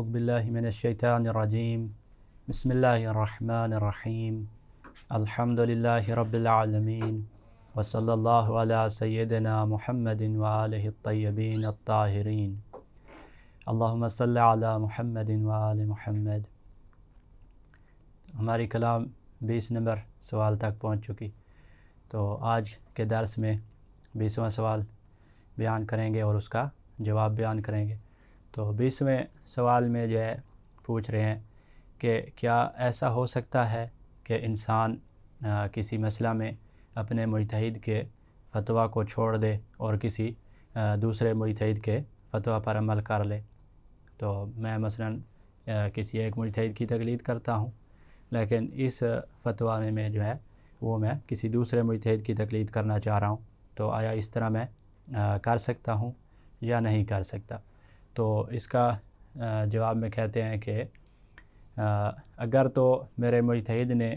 اعوذ باللہ من الشیطان الرجیم بسم اللہ الرحمن الرحیم الحمد للہ رب العالمین وصلی اللہ علی سیدنا محمد وآلہ الطیبین الطاہرین اللہم صلی علی محمد وآل محمد۔ ہماری کلام 20 نمبر سوال تک پہنچ چکی، تو آج کے درس میں 20واں سوال بیان کریں گے اور اس کا جواب بیان کریں گے۔ تو 20ویں سوال میں جو ہے پوچھ رہے ہیں کہ کیا ایسا ہو سکتا ہے کہ انسان کسی مسئلہ میں اپنے مجتہد کے فتویٰ کو چھوڑ دے اور کسی دوسرے مجتہد کے فتویٰ پر عمل کر لے؟ تو میں مثلاً کسی ایک مجتہد کی تقلید کرتا ہوں، لیکن اس فتویٰ میں جو ہے وہ میں کسی دوسرے مجتہد کی تقلید کرنا چاہ رہا ہوں، تو آیا اس طرح میں کر سکتا ہوں یا نہیں کر سکتا؟ تو اس کا جواب میں کہتے ہیں کہ اگر تو میرے مجتہد نے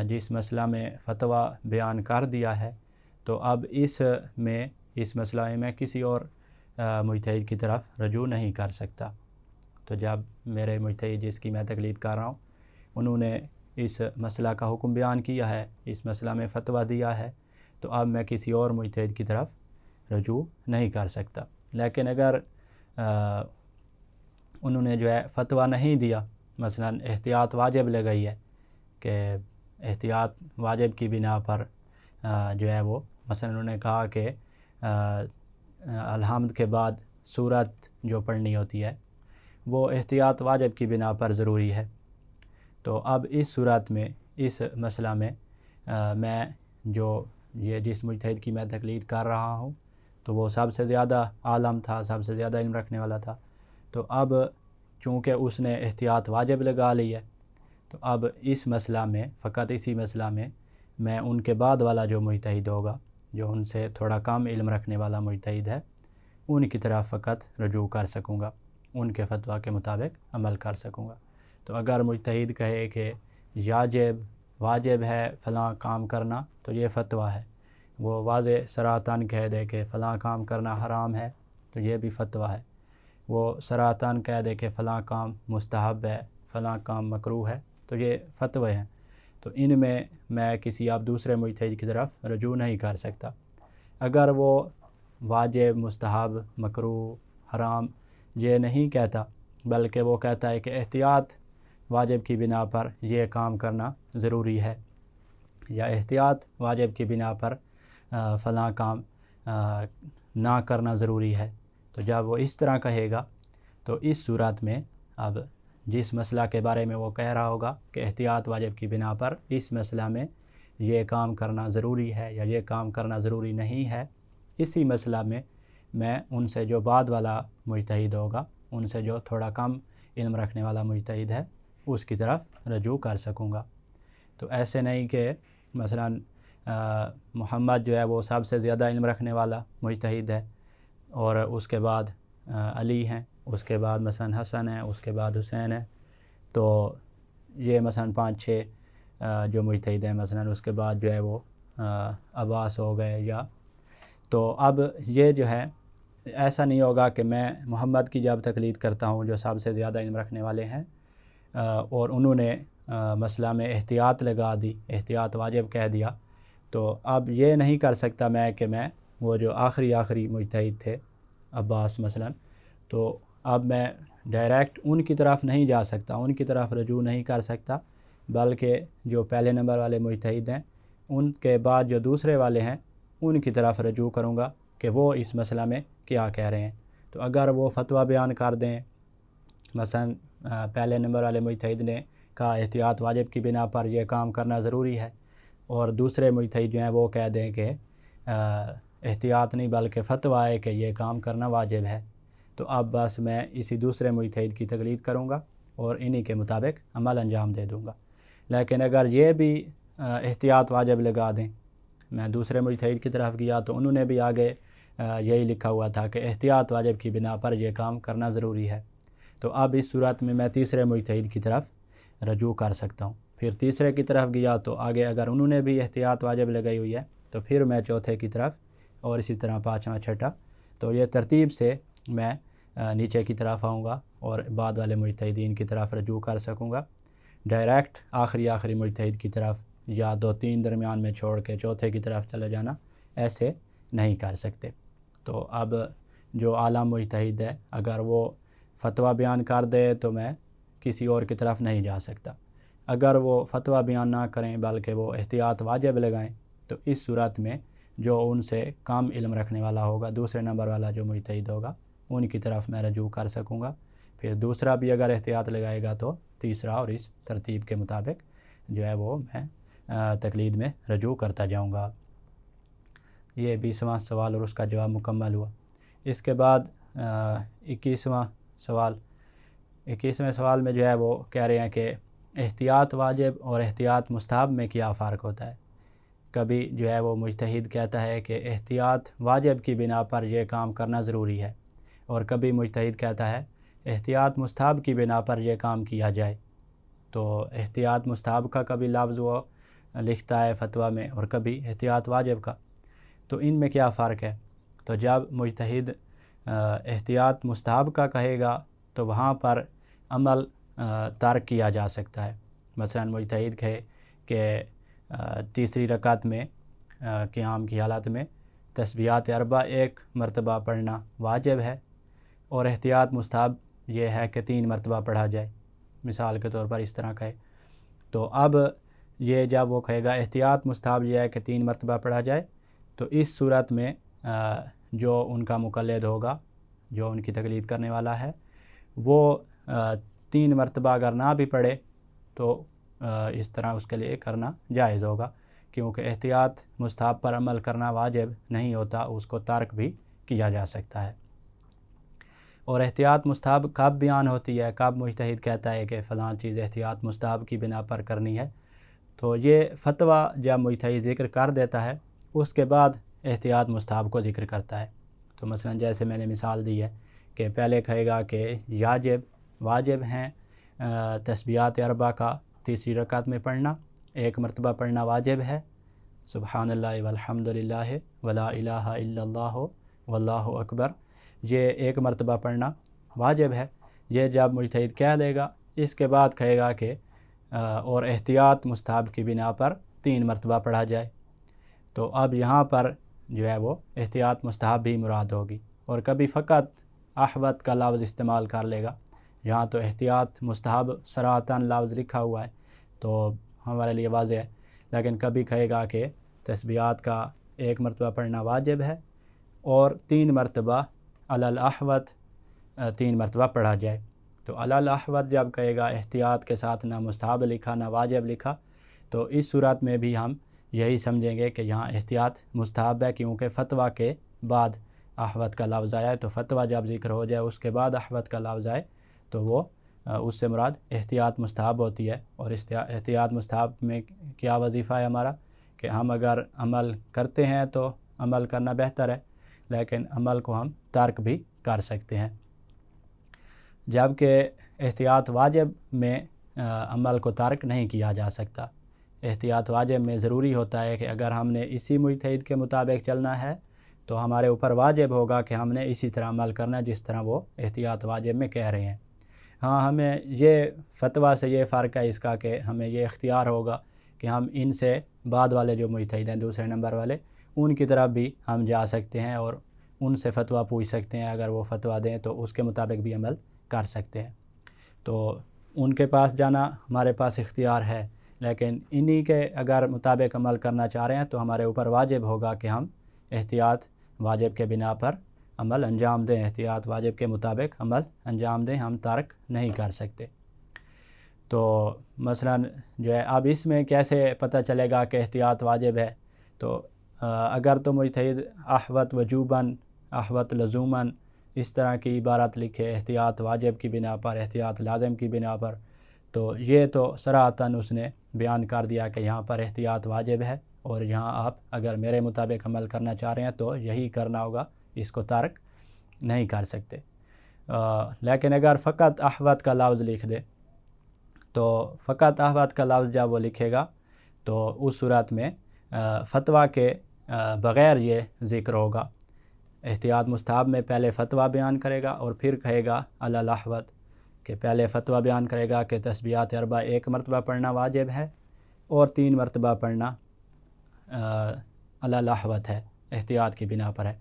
جس مسئلہ میں فتویٰ بیان کر دیا ہے، تو اب اس مسئلہ میں کسی اور مجتہد کی طرف رجوع نہیں کر سکتا۔ تو جب میرے مجتہد جس کی میں تقلید کر رہا ہوں انہوں نے اس مسئلہ کا حکم بیان کیا ہے، اس مسئلہ میں فتویٰ دیا ہے، تو اب میں کسی اور مجتہد کی طرف رجوع نہیں کر سکتا۔ لیکن اگر انہوں نے جو ہے فتویٰ نہیں دیا، مثلا احتیاط واجب لگائی ہے کہ احتیاط واجب کی بنا پر جو ہے وہ مثلا انہوں نے کہا کہ الحمد کے بعد سورت جو پڑھنی ہوتی ہے وہ احتیاط واجب کی بنا پر ضروری ہے، تو اب اس صورت میں اس مسئلہ میں میں یہ جس مجتہد کی میں تقلید کر رہا ہوں تو وہ سب سے زیادہ عالم تھا، سب سے زیادہ علم رکھنے والا تھا، تو اب چونکہ اس نے احتیاط واجب لگا لی ہے، تو اب اس مسئلہ میں فقط اسی مسئلہ میں ان کے بعد والا جو مجتہد ہوگا، جو ان سے تھوڑا کم علم رکھنے والا مجتہد ہے، ان کی طرف فقط رجوع کر سکوں گا، ان کے فتویٰ کے مطابق عمل کر سکوں گا۔ تو اگر مجتہد کہے کہ واجب ہے فلاں کام کرنا، تو یہ فتویٰ ہے، وہ واضح صراحتاً کہہ دے کہ فلاں کام کرنا حرام ہے، تو یہ بھی فتویٰ ہے، وہ صراحتاً کہہ دے کہ فلاں کام مستحب ہے، فلاں کام مکروہ ہے، تو یہ فتوے ہیں۔ تو ان میں کسی اب دوسرے مجتہد کی طرف رجوع نہیں کر سکتا۔ اگر وہ واجب، مستحب، مکروہ، حرام یہ نہیں کہتا، بلکہ وہ کہتا ہے کہ احتیاط واجب کی بنا پر یہ کام کرنا ضروری ہے، یا احتیاط واجب کی بنا پر فلاں کام نہ کرنا ضروری ہے، تو جب وہ اس طرح کہے گا تو اس صورت میں اب جس مسئلہ کے بارے میں وہ کہہ رہا ہوگا کہ احتیاط واجب کی بنا پر اس مسئلہ میں یہ کام کرنا ضروری ہے یا یہ کام کرنا ضروری نہیں ہے، اسی مسئلہ میں ان سے جو بعد والا مجتہد ہوگا، ان سے جو تھوڑا کم علم رکھنے والا مجتہد ہے، اس کی طرف رجوع کر سکوں گا۔ تو ایسے نہیں کہ مثلا محمد جو ہے وہ سب سے زیادہ علم رکھنے والا مجتہد ہے، اور اس کے بعد علی ہیں، اس کے بعد مثلا حسن ہیں، اس کے بعد حسین ہیں، تو یہ مثلا 5-6 جو مجتہد ہیں، مثلا اس کے بعد جو ہے وہ عباس ہو گئے، یا تو اب یہ جو ہے ایسا نہیں ہوگا کہ میں محمد کی جب تقلید کرتا ہوں جو سب سے زیادہ علم رکھنے والے ہیں، اور انہوں نے مسئلہ میں احتیاط لگا دی، احتیاط واجب کہہ دیا، تو اب یہ نہیں کر سکتا میں کہ میں وہ جو آخری مجتہد تھے عباس مثلا، تو اب میں ڈائریکٹ ان کی طرف نہیں جا سکتا، ان کی طرف رجوع نہیں کر سکتا، بلکہ جو پہلے نمبر والے مجتہد ہیں ان کے بعد جو دوسرے والے ہیں ان کی طرف رجوع کروں گا کہ وہ اس مسئلہ میں کیا کہہ رہے ہیں۔ تو اگر وہ فتویٰ بیان کر دیں، مثلا پہلے نمبر والے مجتہد نے کہا احتیاط واجب کی بنا پر یہ کام کرنا ضروری ہے، اور دوسرے مجتہد جو ہیں وہ کہہ دیں کہ احتیاط نہیں بلکہ فتویٰ ہے کہ یہ کام کرنا واجب ہے، تو اب بس میں اسی دوسرے مجتہد کی تقلید کروں گا اور انہی کے مطابق عمل انجام دے دوں گا۔ لیکن اگر یہ بھی احتیاط واجب لگا دیں، میں دوسرے مجتہد کی طرف گیا تو انہوں نے بھی آگے یہی لکھا ہوا تھا کہ احتیاط واجب کی بنا پر یہ کام کرنا ضروری ہے، تو اب اس صورت میں تیسرے مجتہد کی طرف رجوع کر سکتا ہوں۔ پھر تیسرے کی طرف گیا تو آگے اگر انہوں نے بھی احتیاط واجب لگائی ہوئی ہے تو پھر میں چوتھے کی طرف، اور اسی طرح 5واں 6واں، تو یہ ترتیب سے میں نیچے کی طرف آؤں گا اور بعد والے مجتہدین کی طرف رجوع کر سکوں گا۔ ڈائریکٹ آخری مجتہد کی طرف یا 2-3 درمیان میں چھوڑ کے چوتھے کی طرف چلے جانا ایسے نہیں کر سکتے۔ تو اب جو اعلیٰ مجتہد ہے اگر وہ فتویٰ بیان کر دے تو میں کسی اور کی طرف نہیں جا سکتا۔ اگر وہ فتویٰ بیان نہ کریں بلکہ وہ احتیاط واجب لگائیں تو اس صورت میں جو ان سے کم علم رکھنے والا ہوگا، دوسرے نمبر والا جو مجتہد ہوگا، ان کی طرف میں رجوع کر سکوں گا۔ پھر دوسرا بھی اگر احتیاط لگائے گا تو تیسرا، اور اس ترتیب کے مطابق جو ہے وہ میں تقلید میں رجوع کرتا جاؤں گا۔ یہ 20واں سوال اور اس کا جواب مکمل ہوا۔ اس کے بعد 21واں سوال میں جو ہے وہ کہہ رہے ہیں کہ احتیاط واجب اور احتیاط مستحب میں کیا فرق ہوتا ہے۔ کبھی جو ہے وہ مجتہد کہتا ہے کہ احتیاط واجب کی بنا پر یہ کام کرنا ضروری ہے، اور کبھی مجتہد کہتا ہے احتیاط مستحب کی بنا پر یہ کام کیا جائے۔ تو احتیاط مستحب کا کبھی لفظ وہ لکھتا ہے فتویٰ میں اور کبھی احتیاط واجب کا۔ تو ان میں کیا فرق ہے؟ تو جب مجتہد احتیاط مستحب کا کہے گا تو وہاں پر عمل ترک کیا جا سکتا ہے۔ مثلا مجتہد کہے کہ تیسری رکعت میں قیام کی حالت میں تسبیحات 4 ایک مرتبہ پڑھنا واجب ہے، اور احتیاط مستحب یہ ہے کہ 3 مرتبہ پڑھا جائے، مثال کے طور پر اس طرح کہے۔ تو اب یہ جب وہ کہے گا احتیاط مستحب یہ ہے کہ 3 مرتبہ پڑھا جائے، تو اس صورت میں جو ان کا مقلد ہوگا، جو ان کی تقلید کرنے والا ہے، وہ 3 مرتبہ اگر نہ بھی پڑھے تو اس طرح اس کے لیے کرنا جائز ہوگا، کیونکہ احتیاط مستحب پر عمل کرنا واجب نہیں ہوتا، اس کو ترک بھی کیا جا سکتا ہے۔ اور احتیاط مستحب کب بیان ہوتی ہے، کب مجتہد کہتا ہے کہ فلاں چیز احتیاط مستحب کی بنا پر کرنی ہے؟ تو یہ فتویٰ جب مجتہد ذکر کر دیتا ہے اس کے بعد احتیاط مستحب کو ذکر کرتا ہے۔ تو مثلا جیسے میں نے مثال دی ہے کہ پہلے کہے گا کہ واجب ہیں تسبیحات 4 کا تیسری رکعت میں پڑھنا، 1 مرتبہ پڑھنا واجب ہے، سبحان اللہ والحمد للہ ولا الہ الا اللہ واللہ اکبر، یہ 1 مرتبہ پڑھنا واجب ہے۔ یہ جب مجتہد کہہ دے گا، اس کے بعد کہے گا کہ اور احتیاط مستحب کی بنا پر 3 مرتبہ پڑھا جائے۔ تو اب یہاں پر جو ہے وہ احتیاط مستحب بھی مراد ہوگی، اور کبھی فقط احوط کا لفظ استعمال کر لے گا۔ یہاں تو احتیاط مستحب صراحتاً لفظ لکھا ہوا ہے تو ہمارے لیے واضح ہے، لیکن کبھی کہے گا کہ تسبیحات کا 1 مرتبہ پڑھنا واجب ہے اور 3 مرتبہ علی الاحوط 3 مرتبہ پڑھا جائے۔ تو علی الاحوط جب کہے گا احتیاط کے ساتھ نہ مستحب لکھا نہ واجب لکھا، تو اس صورت میں بھی ہم یہی سمجھیں گے کہ یہاں احتیاط مستحب ہے، کیونکہ فتویٰ کے بعد احوط کا لفظ آیا ہے۔ تو فتویٰ جب ذکر ہو جائے اس کے بعد احوط کا لفظ آئے تو وہ اس سے مراد احتیاط مستحب ہوتی ہے۔ اور احتیاط مستحب میں کیا وظیفہ ہے ہمارا کہ ہم اگر عمل کرتے ہیں تو عمل کرنا بہتر ہے، لیکن عمل کو ہم ترک بھی کر سکتے ہیں۔ جبکہ احتیاط واجب میں عمل کو ترک نہیں کیا جا سکتا۔ احتیاط واجب میں ضروری ہوتا ہے کہ اگر ہم نے اسی مجتہد کے مطابق چلنا ہے تو ہمارے اوپر واجب ہوگا کہ ہم نے اسی طرح عمل کرنا جس طرح وہ احتیاط واجب میں کہہ رہے ہیں۔ ہاں، ہمیں یہ فتویٰ سے یہ فرق ہے اس کا کہ ہمیں یہ اختیار ہوگا کہ ہم ان سے بعد والے جو مجتہد ہیں دوسرے نمبر والے، ان کی طرف بھی ہم جا سکتے ہیں اور ان سے فتویٰ پوچھ سکتے ہیں۔ اگر وہ فتویٰ دیں تو اس کے مطابق بھی عمل کر سکتے ہیں۔ تو ان کے پاس جانا ہمارے پاس اختیار ہے، لیکن انہی کے اگر مطابق عمل کرنا چاہ رہے ہیں تو ہمارے اوپر واجب ہوگا کہ ہم احتیاط واجب کے بنا پر عمل انجام دیں، احتیاط واجب کے مطابق عمل انجام دیں، ہم ترک نہیں کر سکتے۔ تو مثلا جو ہے اب اس میں کیسے پتہ چلے گا کہ احتیاط واجب ہے؟ تو اگر تو مجتہد احوط وجوباً، احوط لزوماً اس طرح کی عبارت لکھے احتیاط واجب کی بنا پر، احتیاط لازم کی بنا پر، تو یہ تو صراحتاً اس نے بیان کر دیا کہ یہاں پر احتیاط واجب ہے اور یہاں آپ اگر میرے مطابق عمل کرنا چاہ رہے ہیں تو یہی کرنا ہوگا، اس کو ترک نہیں کر سکتے۔ لیکن اگر فقط احوط کا لفظ لکھ دے تو فقط احوط کا لفظ جب وہ لکھے گا تو اس صورت میں فتویٰ کے بغیر یہ ذکر ہوگا، احتیاط مستحب میں پہلے فتویٰ بیان کرے گا اور پھر کہے گا علی الاحوط، کہ پہلے فتویٰ بیان کرے گا کہ تسبیحات اربع 1 مرتبہ پڑھنا واجب ہے اور 3 مرتبہ پڑھنا علی الاحوط ہے، احتیاط کی بنا پر ہے۔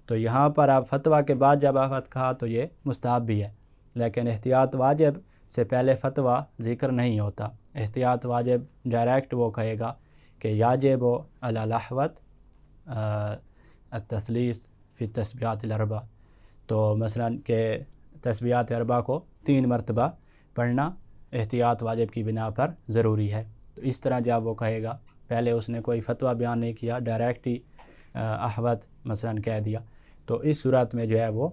تو یہاں پر آپ فتویٰ کے بعد جب احوط کہا تو یہ مستحب بھی ہے، لیکن احتیاط واجب سے پہلے فتویٰ ذکر نہیں ہوتا۔ احتیاط واجب ڈائریکٹ وہ کہے گا کہ یاجب علی الاحوط التثلیث فی التسبیحات الاربع، تو مثلا کہ تسبیحات اربع کو 3 مرتبہ پڑھنا احتیاط واجب کی بنا پر ضروری ہے۔ تو اس طرح جب وہ کہے گا، پہلے اس نے کوئی فتویٰ بیان نہیں کیا، ڈائریکٹ ہی احوط مثلا کہہ دیا، تو اس صورت میں جو ہے وہ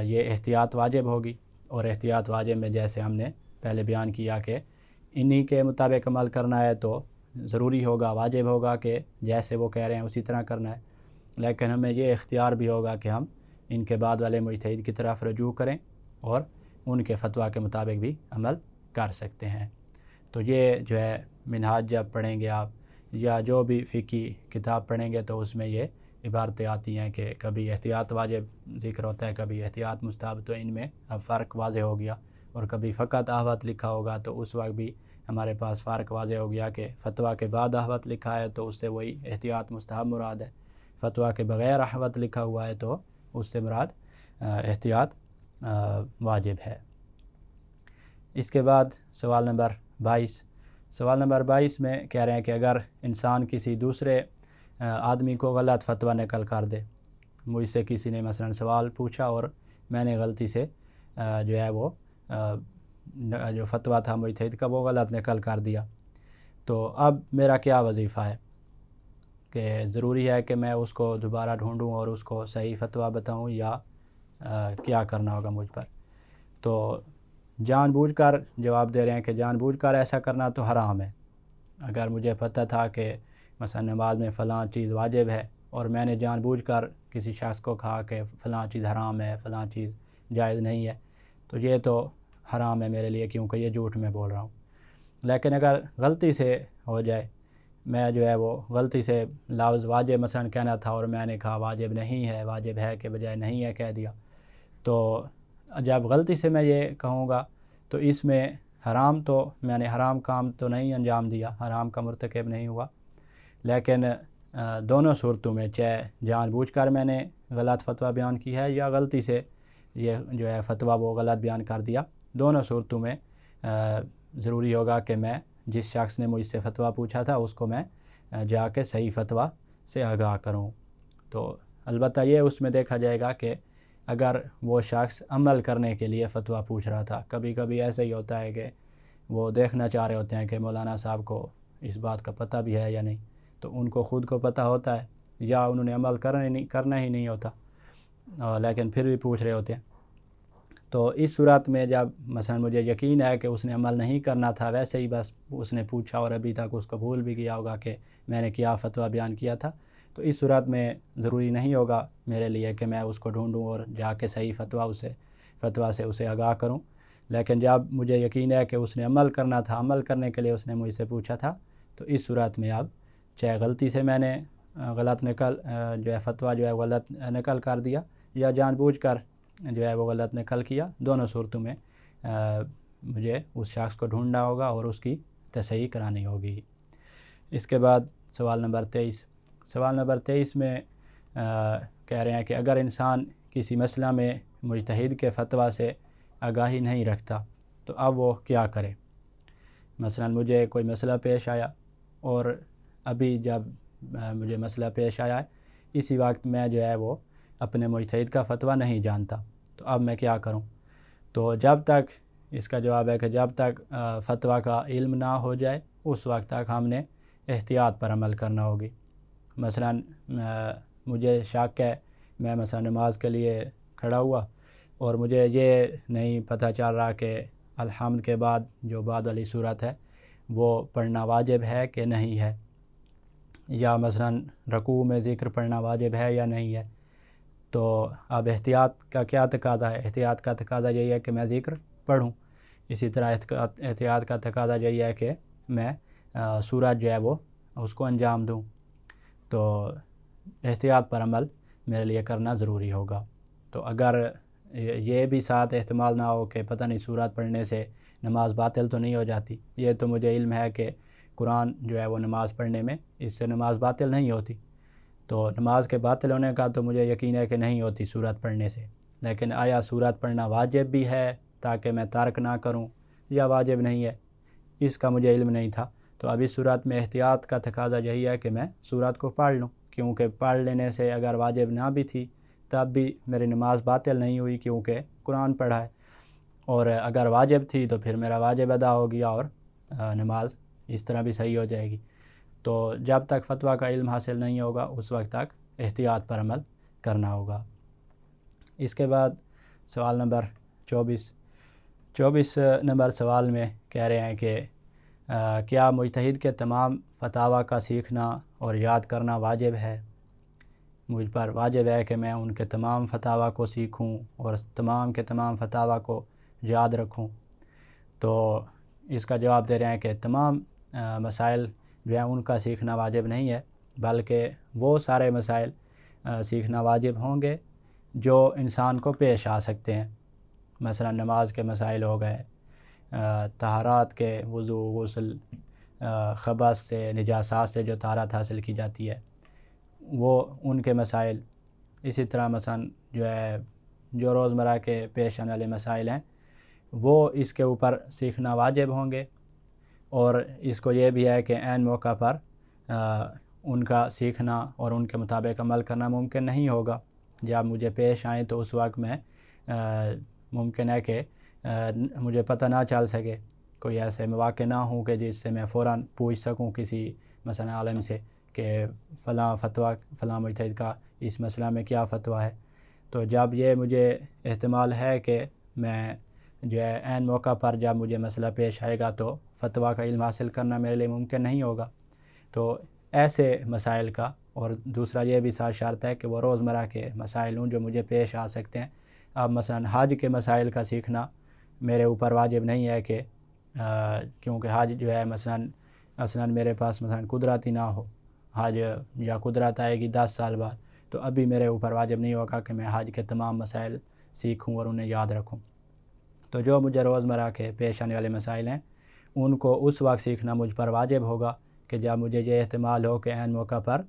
یہ احتیاط واجب ہوگی۔ اور احتیاط واجب میں جیسے ہم نے پہلے بیان کیا کہ انہی کے مطابق عمل کرنا ہے، تو ضروری ہوگا، واجب ہوگا کہ جیسے وہ کہہ رہے ہیں اسی طرح کرنا ہے، لیکن ہمیں یہ اختیار بھی ہوگا کہ ہم ان کے بعد والے مجتہد کی طرف رجوع کریں اور ان کے فتویٰ کے مطابق بھی عمل کر سکتے ہیں۔ تو یہ جو ہے منہاج جب پڑھیں گے آپ یا جو بھی فقہی کتاب پڑھیں گے تو اس میں یہ عبارتیں آتی ہیں کہ کبھی احتیاط واجب ذکر ہوتا ہے، کبھی احتیاط مستحب، تو ان میں اب فرق واضح ہو گیا۔ اور کبھی فقط احوط لکھا ہوگا تو اس وقت بھی ہمارے پاس فرق واضح ہو گیا کہ فتویٰ کے بعد احوط لکھا ہے تو اس سے وہی احتیاط مستحب مراد ہے، فتویٰ کے بغیر احوط لکھا ہوا ہے تو اس سے مراد احتیاط واجب ہے۔ اس کے بعد سوال نمبر 22، سوال نمبر 22 میں کہہ رہے ہیں کہ اگر انسان کسی دوسرے آدمی کو غلط فتویٰ نقل کر دے، مجھ سے کسی نے مثلا سوال پوچھا اور میں نے غلطی سے جو ہے وہ جو فتویٰ تھا مجتہد کا وہ غلط نقل کر دیا، تو اب میرا کیا وظیفہ ہے؟ کہ ضروری ہے کہ میں اس کو دوبارہ ڈھونڈوں اور اس کو صحیح فتویٰ بتاؤں یا کیا کرنا ہوگا مجھ پر؟ تو جان بوجھ کر جواب دے رہے ہیں کہ جان بوجھ کر ایسا کرنا تو حرام ہے۔ اگر مجھے پتہ تھا کہ مثلا نماز میں فلاں چیز واجب ہے اور میں نے جان بوجھ کر کسی شخص کو کہا کہ فلاں چیز حرام ہے، فلاں چیز جائز نہیں ہے، تو یہ تو حرام ہے میرے لیے، کیونکہ یہ جھوٹ میں بول رہا ہوں۔ لیکن اگر غلطی سے ہو جائے، میں جو ہے وہ غلطی سے لفظ واجب مثلا کہنا تھا اور میں نے کہا واجب نہیں ہے، واجب ہے کے بجائے نہیں ہے کہہ دیا، تو جب غلطی سے میں یہ کہوں گا تو اس میں حرام، تو میں نے حرام کام تو نہیں انجام دیا، حرام کا مرتکب نہیں ہوا، لیکن دونوں صورتوں میں چاہے جان بوجھ کر میں نے غلط فتویٰ بیان کی ہے یا غلطی سے یہ جو ہے فتویٰ وہ غلط بیان کر دیا، دونوں صورتوں میں ضروری ہوگا کہ میں جس شخص نے مجھ سے فتویٰ پوچھا تھا اس کو میں جا کے صحیح فتویٰ سے آگاہ کروں۔ تو البتہ یہ اس میں دیکھا جائے گا کہ اگر وہ شخص عمل کرنے کے لیے فتویٰ پوچھ رہا تھا، کبھی کبھی ایسا ہی ہوتا ہے کہ وہ دیکھنا چاہ رہے ہوتے ہیں کہ مولانا صاحب کو اس بات کا پتہ بھی ہے یا نہیں، تو ان کو خود کو پتہ ہوتا ہے یا انہوں نے عمل کرنا ہی نہیں ہوتا، لیکن پھر بھی پوچھ رہے ہوتے ہیں۔ تو اس صورت میں جب مثلا مجھے یقین ہے کہ اس نے عمل نہیں کرنا تھا، ویسے ہی بس اس نے پوچھا اور ابھی تک اس کو بھول بھی گیا ہوگا کہ میں نے کیا فتویٰ بیان کیا تھا، تو اس صورت میں ضروری نہیں ہوگا میرے لیے کہ میں اس کو ڈھونڈوں اور جا کے صحیح فتویٰ سے اسے آگاہ کروں۔ لیکن جب مجھے یقین ہے کہ اس نے عمل کرنا تھا، عمل کرنے کے لیے اس نے مجھ سے پوچھا تھا، تو اس صورت میں اب چاہے غلطی سے میں نے غلط جو ہے فتویٰ جو ہے غلط نقل کر دیا یا جان بوجھ کر جو ہے وہ غلط نقل کیا، دونوں صورتوں میں مجھے اس شخص کو ڈھونڈنا ہوگا اور اس کی تصحیح کرانی ہوگی۔ اس کے بعد سوال نمبر 23، سوال نمبر 23 میں کہہ رہے ہیں کہ اگر انسان کسی مسئلہ میں مجتہد کے فتویٰ سے آگاہی نہیں رکھتا تو اب وہ کیا کرے؟ مثلا مجھے کوئی مسئلہ پیش آیا اور ابھی جب مجھے مسئلہ پیش آیا ہے اسی وقت میں جو ہے وہ اپنے مجتہد کا فتویٰ نہیں جانتا، تو اب میں کیا کروں؟ تو جب تک، اس کا جواب ہے کہ جب تک فتویٰ کا علم نہ ہو جائے اس وقت تک ہم نے احتیاط پر عمل کرنا ہوگی۔ مثلا مجھے شک ہے، میں مثلا نماز کے لیے کھڑا ہوا اور مجھے یہ نہیں پتہ چل رہا کہ الحمد کے بعد جو بعد والی صورت ہے وہ پڑھنا واجب ہے کہ نہیں ہے، یا مثلا رکوع میں ذکر پڑھنا واجب ہے یا نہیں ہے، تو اب احتیاط کا کیا تقاضا ہے؟ احتیاط کا تقاضا یہی ہے کہ میں ذکر پڑھوں، اسی طرح احتیاط کا تقاضا یہی ہے کہ میں سورت جو ہے وہ اس کو انجام دوں۔ تو احتیاط پر عمل میرے لیے کرنا ضروری ہوگا۔ تو اگر یہ بھی ساتھ احتمال نہ ہو کہ پتہ نہیں سورت پڑھنے سے نماز باطل تو نہیں ہو جاتی، یہ تو مجھے علم ہے کہ قرآن جو ہے وہ نماز پڑھنے میں اس سے نماز باطل نہیں ہوتی، تو نماز کے باطل ہونے کا تو مجھے یقین ہے کہ نہیں ہوتی سورت پڑھنے سے، لیکن آیا سورت پڑھنا واجب بھی ہے تاکہ میں ترک نہ کروں یا واجب نہیں ہے، اس کا مجھے علم نہیں تھا۔ تو اب اس صورت میں احتیاط کا تقاضا یہی ہے کہ میں سورت کو پڑھ لوں، کیونکہ پڑھ لینے سے اگر واجب نہ بھی تھی تب بھی میری نماز باطل نہیں ہوئی کیونکہ قرآن پڑھا ہے، اور اگر واجب تھی تو پھر میرا واجب ادا ہو گیا اور نماز اس طرح بھی صحیح ہو جائے گی۔ تو جب تک فتویٰ کا علم حاصل نہیں ہوگا اس وقت تک احتیاط پر عمل کرنا ہوگا۔ اس کے بعد سوال نمبر 24 نمبر سوال میں کہہ رہے ہیں کہ کیا مجتہد کے تمام فتاویٰ کا سیکھنا اور یاد کرنا واجب ہے؟ مجھ پر واجب ہے کہ میں ان کے تمام فتاویٰ کو سیکھوں اور تمام کے تمام فتاویٰ کو یاد رکھوں۔ تو اس کا جواب دے رہے ہیں کہ تمام مسائل جو ہیں ان کا سیکھنا واجب نہیں ہے، بلکہ وہ سارے مسائل سیکھنا واجب ہوں گے جو انسان کو پیش آ سکتے ہیں، مثلا نماز کے مسائل ہو گئے، طہارات کے وضو، غسل، خبث سے، نجاسات سے جو طہارت حاصل کی جاتی ہے وہ ان کے مسائل، اسی طرح مثلا جو روزمرہ کے پیش آنے والے مسائل ہیں وہ اس کے اوپر سیکھنا واجب ہوں گے، اور اس کو یہ بھی ہے کہ عین موقع پر ان کا سیکھنا اور ان کے مطابق عمل کرنا ممکن نہیں ہوگا۔ جب مجھے پیش آئیں تو اس وقت میں ممکن ہے کہ مجھے پتہ نہ چل سکے، کوئی ایسے مواقع نہ ہوں کہ جس سے میں فوراً پوچھ سکوں کسی مثلا عالم سے کہ فلاں مجتہد کا اس مسئلہ میں کیا فتویٰ ہے۔ تو جب یہ مجھے احتمال ہے کہ میں جو ہے عین موقع پر جب مجھے مسئلہ پیش آئے گا تو فتویٰ کا علم حاصل کرنا میرے لیے ممکن نہیں ہوگا، تو ایسے مسائل کا، اور دوسرا یہ بھی ساتھ شرط ہے کہ وہ روزمرہ کے مسائل ہوں جو مجھے پیش آ سکتے ہیں۔ اب مثلا حج کے مسائل کا سیکھنا میرے اوپر واجب نہیں ہے کہ کیونکہ حج جو ہے مثلا میرے پاس مثلا قدرت ہی نہ ہو حج، یا قدرت آئے گی 10 سال بعد، تو ابھی میرے اوپر واجب نہیں ہوگا کہ میں حج کے تمام مسائل سیکھوں اور انہیں یاد رکھوں۔ تو جو مجھے روزمرہ کے پیش آنے والے مسائل ہیں ان کو اس وقت سیکھنا مجھ پر واجب ہوگا کہ جب مجھے یہ احتمال ہو کہ عین موقع پر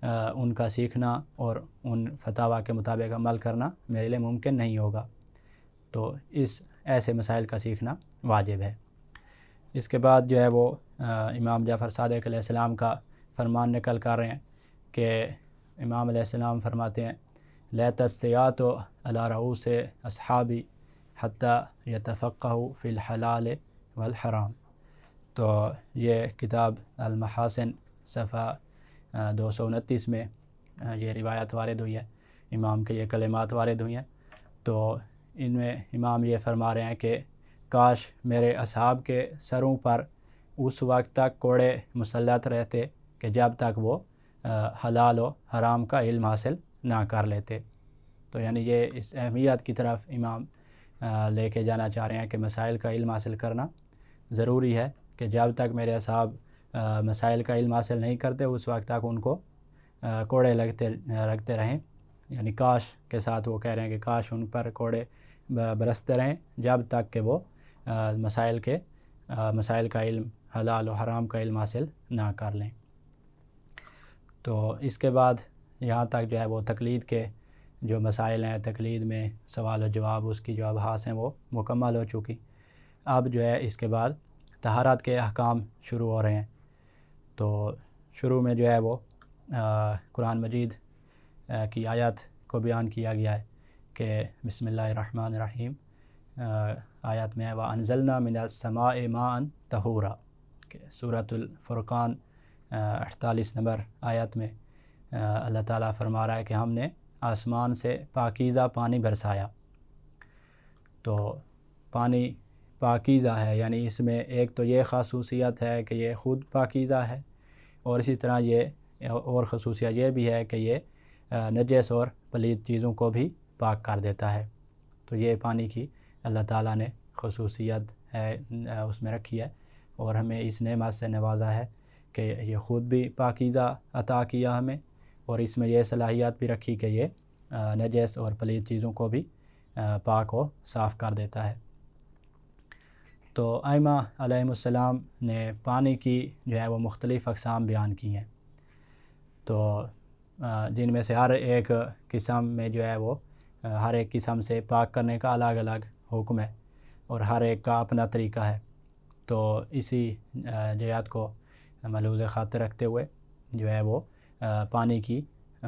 ان کا سیکھنا اور ان فتاویٰ کے مطابق عمل کرنا میرے لیے ممکن نہیں ہوگا، تو ایسے مسائل کا سیکھنا واجب ہے۔ اس کے بعد جو ہے وہ امام جعفر صادق علیہ السلام کا فرمان نقل کر رہے ہیں کہ امام علیہ السلام فرماتے ہیں لیت السیاط علی رؤوس اصحابی حتی یتفقہوا فی الحلال والحرام۔ تو یہ کتاب المحاسن صفحہ 229 میں یہ روایت وارد ہوئی ہے، امام کے یہ کلمات وارد ہوئی ہیں۔ تو ان میں امام یہ فرما رہے ہیں کہ کاش میرے اصحاب کے سروں پر اس وقت تک کوڑے مسلط رہتے کہ جب تک وہ حلال و حرام کا علم حاصل نہ کر لیتے۔ تو یعنی یہ اس اہمیت کی طرف امام لے کے جانا چاہ رہے ہیں کہ مسائل کا علم حاصل کرنا ضروری ہے، کہ جب تک میرے اصحاب مسائل کا علم حاصل نہیں کرتے اس وقت تک ان کو کوڑے رکھتے رہیں، یعنی کاش کے ساتھ وہ کہہ رہے ہیں کہ کاش ان پر کوڑے برستے رہیں جب تک کہ وہ مسائل کا علم، حلال و حرام کا علم حاصل نہ کر لیں۔ تو اس کے بعد یہاں تک جو ہے وہ تقلید کے جو مسائل ہیں، تقلید میں سوال و جواب، اس کی جو ابحاث ہیں وہ مکمل ہو چکی۔ اب جو ہے اس کے بعد طہارت کے احکام شروع ہو رہے ہیں۔ تو شروع میں جو ہے وہ قرآن مجید کی آیت کو بیان کیا گیا ہے کہ بسم اللہ الرحمن الرحیم، آیت میں ہے وَأَنزَلْنَا مِنَ السَّمَاءِ مَاءً طَهُورًا، کہ سورۃ الفرقان 48 نمبر آیت میں اللہ تعالیٰ فرما رہا ہے کہ ہم نے آسمان سے پاکیزہ پانی برسایا۔ تو پانی پاکیزہ ہے، یعنی اس میں ایک تو یہ خصوصیت ہے کہ یہ خود پاکیزہ ہے، اور اسی طرح یہ اور خصوصیت یہ بھی ہے کہ یہ نجس اور پلید چیزوں کو بھی پاک کر دیتا ہے۔ تو یہ پانی کی اللہ تعالیٰ نے خصوصیت ہے اس میں رکھی ہے، اور ہمیں اس نعمت سے نوازا ہے کہ یہ خود بھی پاکیزہ عطا کیا ہمیں، اور اس میں یہ صلاحیت بھی رکھی کہ یہ نجس اور پلید چیزوں کو بھی پاک و صاف کر دیتا ہے۔ تو ائمہ علیہم السلام نے پانی کی جو ہے وہ مختلف اقسام بیان کی ہیں، تو جن میں سے ہر ایک قسم میں جو ہے وہ ہر ایک قسم سے پاک کرنے کا الگ الگ حکم ہے اور ہر ایک کا اپنا طریقہ ہے۔ تو اسی جہت کو ملحوظ خاطر رکھتے ہوئے جو ہے وہ پانی کی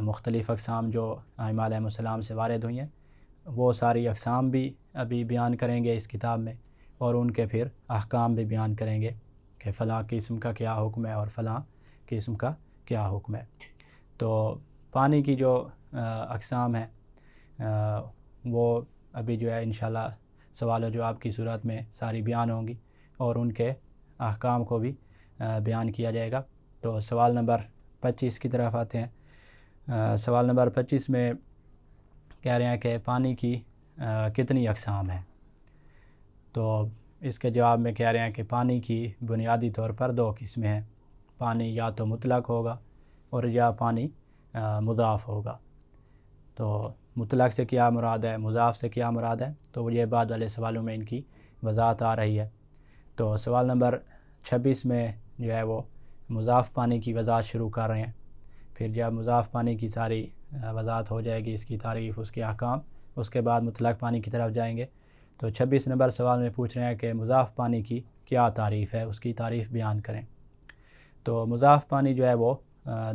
مختلف اقسام جو ائمہ علیہم السلام سے وارد ہوئی ہیں وہ ساری اقسام بھی ابھی بیان کریں گے اس کتاب میں، اور ان کے پھر احکام بھی بیان کریں گے کہ فلاں قسم کا کیا حکم ہے اور فلاں قسم کا کیا حکم ہے۔ تو پانی کی جو اقسام ہیں وہ ابھی جو ہے انشاءاللہ سوال و جواب کی صورت میں ساری بیان ہوں گی اور ان کے احکام کو بھی بیان کیا جائے گا۔ تو سوال نمبر 25 کی طرف آتے ہیں۔ سوال نمبر 25 میں کہہ رہے ہیں کہ پانی کی کتنی اقسام ہیں؟ تو اس کے جواب میں کہہ رہے ہیں کہ پانی کی بنیادی طور پر 2 قسمیں ہیں، پانی یا تو مطلق ہوگا اور یا پانی مضاف ہوگا۔ تو مطلق سے کیا مراد ہے، مضاف سے کیا مراد ہے، تو یہ بعد والے سوالوں میں ان کی وضاحت آ رہی ہے۔ تو سوال نمبر 26 میں جو ہے وہ مضاف پانی کی وضاحت شروع کر رہے ہیں، پھر جب مضاف پانی کی ساری وضاحت ہو جائے گی، اس کی تعریف، اس کے احکام، اس کے بعد مطلق پانی کی طرف جائیں گے۔ تو 26 نمبر سوال میں پوچھ رہے ہیں کہ مضاف پانی کی کیا تعریف ہے، اس کی تعریف بیان کریں۔ تو مضاف پانی جو ہے وہ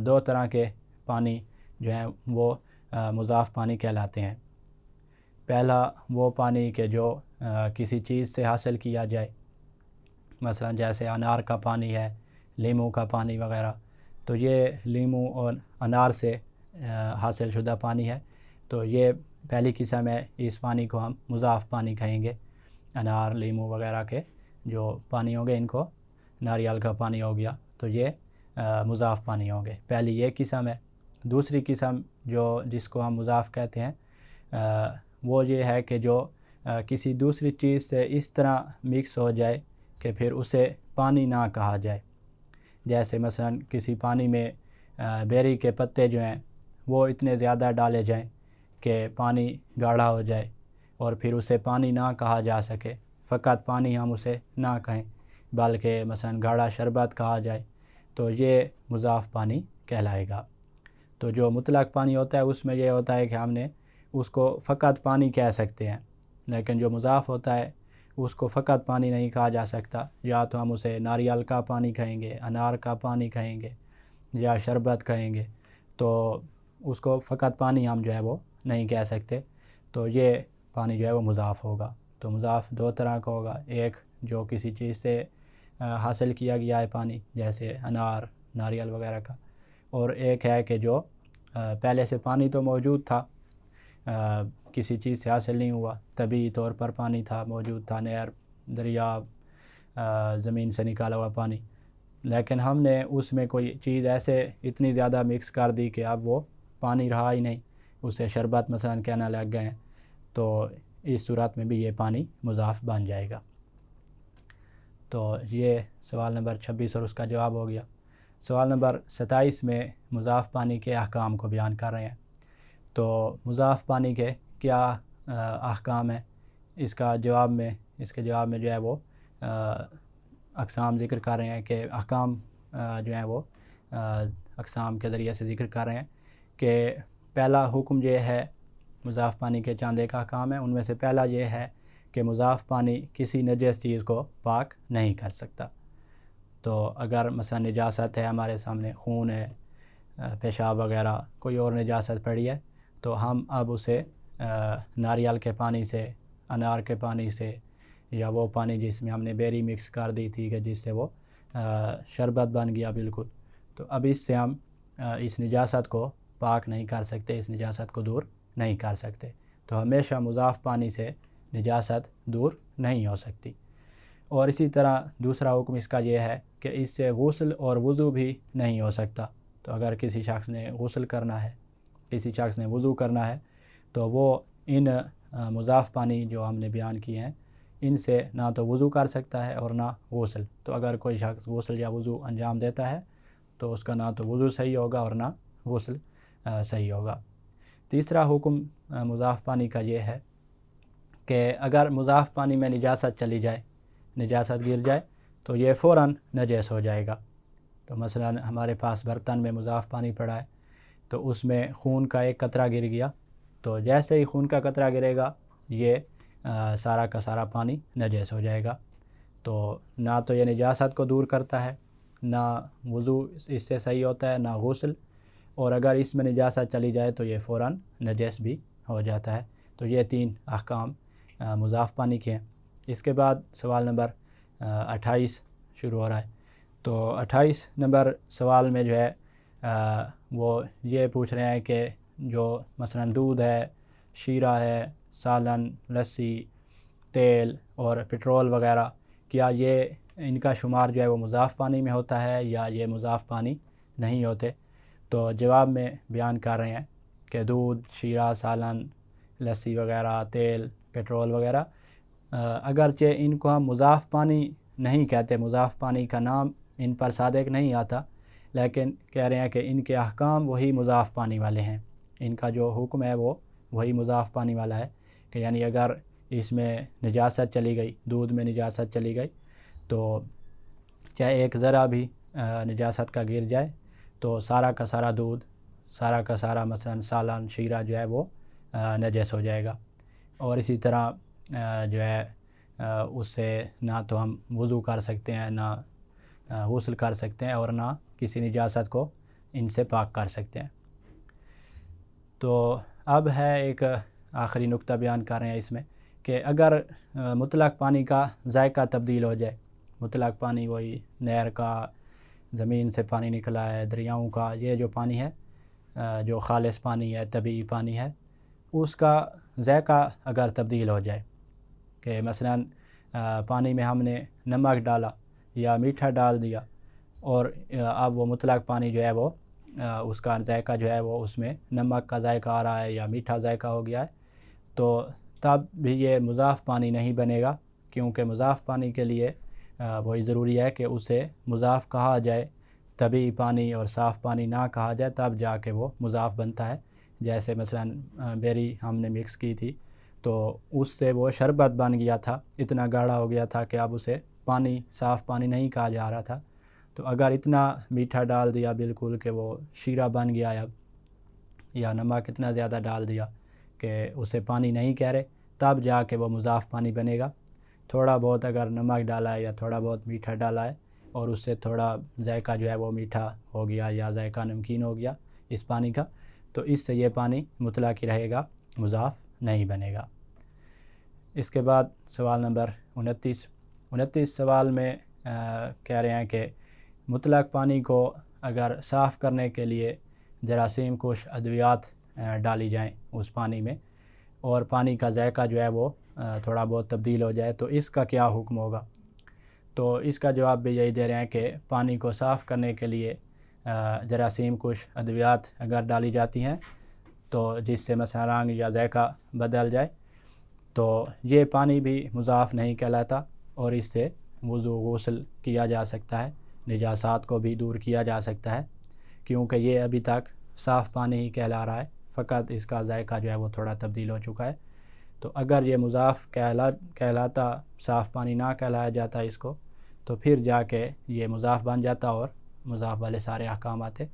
2 طرح کے پانی جو ہیں وہ مضاف پانی کہلاتے ہیں۔ پہلا وہ پانی کہ جو کسی چیز سے حاصل کیا جائے، مثلا جیسے انار کا پانی ہے، لیموں کا پانی وغیرہ، تو یہ لیموں اور انار سے حاصل شدہ پانی ہے، تو یہ پہلی قسم ہے، اس پانی کو ہم مضاف پانی کہیں گے۔ انار، لیموں وغیرہ کے جو پانی ہوں گے ان کو، ناریل کا پانی ہو گیا، تو یہ مضاف پانی ہوں گے، پہلی یہ قسم ہے۔ دوسری قسم جس کو ہم مضاف کہتے ہیں وہ یہ ہے کہ جو کسی دوسری چیز سے اس طرح مکس ہو جائے کہ پھر اسے پانی نہ کہا جائے، جیسے مثلا کسی پانی میں بیری کے پتے جو ہیں وہ اتنے زیادہ ڈالے جائیں کہ پانی گاڑھا ہو جائے اور پھر اسے پانی نہ کہا جا سکے، فقط پانی ہم اسے نہ کہیں بلکہ مثلا گاڑھا شربت کہا جائے، تو یہ مضاف پانی کہلائے گا۔ تو جو مطلق پانی ہوتا ہے اس میں یہ ہوتا ہے کہ ہم نے اس کو فقط پانی کہہ سکتے ہیں، لیکن جو مضاف ہوتا ہے اس کو فقط پانی نہیں کہا جا سکتا، یا تو ہم اسے ناریل کا پانی کہیں گے، انار کا پانی کہیں گے یا شربت کہیں گے، تو اس کو فقط پانی ہم جو ہے وہ نہیں کہہ سکتے، تو یہ پانی جو ہے وہ مضاف ہوگا۔ تو مضاف 2 طرح کا ہوگا، ایک جو کسی چیز سے حاصل کیا گیا ہے پانی، جیسے انار، ناریل وغیرہ کا، اور ایک ہے کہ جو پہلے سے پانی تو موجود تھا، کسی چیز سے حاصل نہیں ہوا، طبعی طور پر پانی تھا، موجود تھا، نہر، دریا، زمین سے نکالا ہوا پانی، لیکن ہم نے اس میں کوئی چیز ایسے اتنی زیادہ مکس کر دی کہ اب وہ پانی رہا ہی نہیں، اسے شربت مثلا کہنا لگ گئے ہیں، تو اس صورت میں بھی یہ پانی مضاف بن جائے گا۔ تو یہ سوال نمبر 26 اور اس کا جواب ہو گیا۔ سوال نمبر 27 میں مضاف پانی کے احکام کو بیان کر رہے ہیں۔ تو مضاف پانی کے کیا احکام ہیں، اس کے جواب میں جو ہے وہ اقسام ذکر کر رہے ہیں کہ احکام جو ہیں وہ اقسام کے ذریعے سے ذکر کر رہے ہیں کہ پہلا حکم یہ ہے، مضاف پانی کے چند ایک احکام ہیں، ان میں سے پہلا یہ ہے کہ مضاف پانی کسی نجس چیز کو پاک نہیں کر سکتا۔ تو اگر مثلا نجاست ہے ہمارے سامنے، خون ہے، پیشاب وغیرہ، کوئی اور نجاست پڑی ہے، تو ہم اب اسے ناریل کے پانی سے، انار کے پانی سے، یا وہ پانی جس میں ہم نے بیری مکس کر دی تھی کہ جس سے وہ شربت بن گیا بالکل، تو اب اس سے ہم اس نجاست کو پاک نہیں کر سکتے، اس نجاست کو دور نہیں کر سکتے۔ تو ہمیشہ مضاف پانی سے نجاست دور نہیں ہو سکتی۔ اور اسی طرح دوسرا حکم اس کا یہ ہے کہ اس سے غسل اور وضو بھی نہیں ہو سکتا۔ تو اگر کسی شخص نے غسل کرنا ہے، کسی شخص نے وضو کرنا ہے، تو وہ ان مضاف پانی جو ہم نے بیان کیے ہیں ان سے نہ تو وضو کر سکتا ہے اور نہ غسل۔ تو اگر کوئی شخص غسل یا وضو انجام دیتا ہے تو اس کا نہ تو وضو صحیح ہوگا اور نہ غسل صحیح ہوگا۔ تیسرا حکم مضاف پانی کا یہ ہے کہ اگر مضاف پانی میں نجاست چلی جائے، نجاست گر جائے تو یہ فوراً نجس ہو جائے گا۔ تو مثلا ہمارے پاس برتن میں مضاف پانی پڑا ہے، تو اس میں خون کا ایک قطرہ گر گیا، تو جیسے ہی خون کا قطرہ گرے گا یہ سارا کا سارا پانی نجس ہو جائے گا۔ تو نہ تو یہ نجاست کو دور کرتا ہے، نہ وضو اس سے صحیح ہوتا ہے، نہ غسل، اور اگر اس میں نجاست چلی جائے تو یہ فوراً نجس بھی ہو جاتا ہے۔ تو یہ 3 احکام مضاف پانی کے ہیں۔ اس کے بعد سوال نمبر 28 شروع ہو رہا ہے۔ تو 28 نمبر سوال میں جو ہے وہ یہ پوچھ رہے ہیں کہ جو مثلا دودھ ہے، شیرہ ہے، سالن، لسی، تیل اور پٹرول وغیرہ، کیا یہ ان کا شمار جو ہے وہ مضاف پانی میں ہوتا ہے یا یہ مضاف پانی نہیں ہوتے؟ تو جواب میں بیان کر رہے ہیں کہ دودھ، شیرہ، سالن، لسی وغیرہ، تیل، پٹرول وغیرہ اگرچہ ان کو ہم مضاف پانی نہیں کہتے، مضاف پانی کا نام ان پر صادق نہیں آتا، لیکن کہہ رہے ہیں کہ ان کے احکام وہی مضاف پانی والے ہیں، ان کا جو حکم ہے وہ وہی مضاف پانی والا ہے، کہ یعنی اگر اس میں نجاست چلی گئی، دودھ میں نجاست چلی گئی، تو چاہے ایک ذرہ بھی نجاست کا گر جائے تو سارا کا سارا دودھ، سارا کا سارا مثلا سالن، شیرہ جو ہے وہ نجس ہو جائے گا۔ اور اسی طرح جو ہے اس سے نہ تو ہم وضو کر سکتے ہیں، نہ غسل کر سکتے ہیں، اور نہ کسی نجاست کو ان سے پاک کر سکتے ہیں۔ تو اب ہے ایک آخری نقطہ بیان کر رہے ہیں اس میں کہ اگر مطلق پانی کا ذائقہ تبدیل ہو جائے، مطلق پانی وہی نہر کا، زمین سے پانی نکلا ہے، دریاؤں کا، یہ جو پانی ہے جو خالص پانی ہے، طبیعی پانی ہے، اس کا ذائقہ اگر تبدیل ہو جائے، کہ مثلا پانی میں ہم نے نمک ڈالا یا میٹھا ڈال دیا، اور اب وہ مطلق پانی جو ہے وہ اس کا ذائقہ جو ہے وہ اس میں نمک کا ذائقہ آ رہا ہے یا میٹھا ذائقہ ہو گیا ہے، تو تب بھی یہ مضاف پانی نہیں بنے گا، کیونکہ مضاف پانی کے لیے وہی ضروری ہے کہ اسے مضاف کہا جائے، طبیعی پانی اور صاف پانی نہ کہا جائے، تب جا کے وہ مضاف بنتا ہے۔ جیسے مثلا بیری ہم نے مکس کی تھی تو اس سے وہ شربت بن گیا تھا، اتنا گاڑھا ہو گیا تھا کہ اب اسے پانی، صاف پانی نہیں کہا جا رہا تھا۔ تو اگر اتنا میٹھا ڈال دیا بالکل کہ وہ شیرہ بن گیا اب، یا نمک اتنا زیادہ ڈال دیا کہ اسے پانی نہیں کہہ رہے، تب جا کے وہ مضاف پانی بنے گا۔ تھوڑا بہت اگر نمک ڈالا ہے یا تھوڑا بہت میٹھا ڈالا ہے اور اس سے تھوڑا ذائقہ جو ہے وہ میٹھا ہو گیا یا ذائقہ نمکین ہو گیا اس پانی کا، تو اس سے یہ پانی مطلق ہی رہے گا، مضاف نہیں بنے گا۔ اس کے بعد سوال نمبر 29 سوال میں کہہ رہے ہیں کہ مطلق پانی کو اگر صاف کرنے کے لیے جراثیم کش ادویات ڈالی جائیں اس پانی میں، اور پانی کا ذائقہ جو ہے وہ تھوڑا بہت تبدیل ہو جائے، تو اس کا کیا حکم ہوگا؟ تو اس کا جواب بھی یہی دے رہے ہیں کہ پانی کو صاف کرنے کے لیے جراثیم کش ادویات اگر ڈالی جاتی ہیں تو جس سے مثلا رنگ یا ذائقہ بدل جائے، تو یہ پانی بھی مضاف نہیں کہلاتا، اور اس سے وضو، غسل کیا جا سکتا ہے، نجاسات کو بھی دور کیا جا سکتا ہے، کیونکہ یہ ابھی تک صاف پانی ہی کہلا رہا ہے، فقط اس کا ذائقہ جو ہے وہ تھوڑا تبدیل ہو چکا ہے۔ تو اگر یہ مضاف کہلاتا، صاف پانی نہ کہلایا جاتا اس کو، تو پھر جا کے یہ مضاف بن جاتا اور مضاف والے سارے احکام آتے۔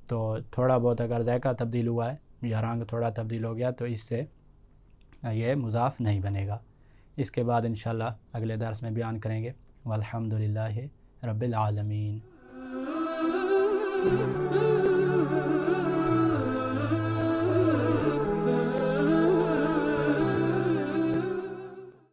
تو تھوڑا بہت اگر ذائقہ تبدیل ہوا ہے یا رنگ تھوڑا تبدیل ہو گیا تو اس سے یہ مضاف نہیں بنے گا۔ اس کے بعد انشاءاللہ اگلے درس میں بیان کریں گے۔ والحمدللہ رب العالمین۔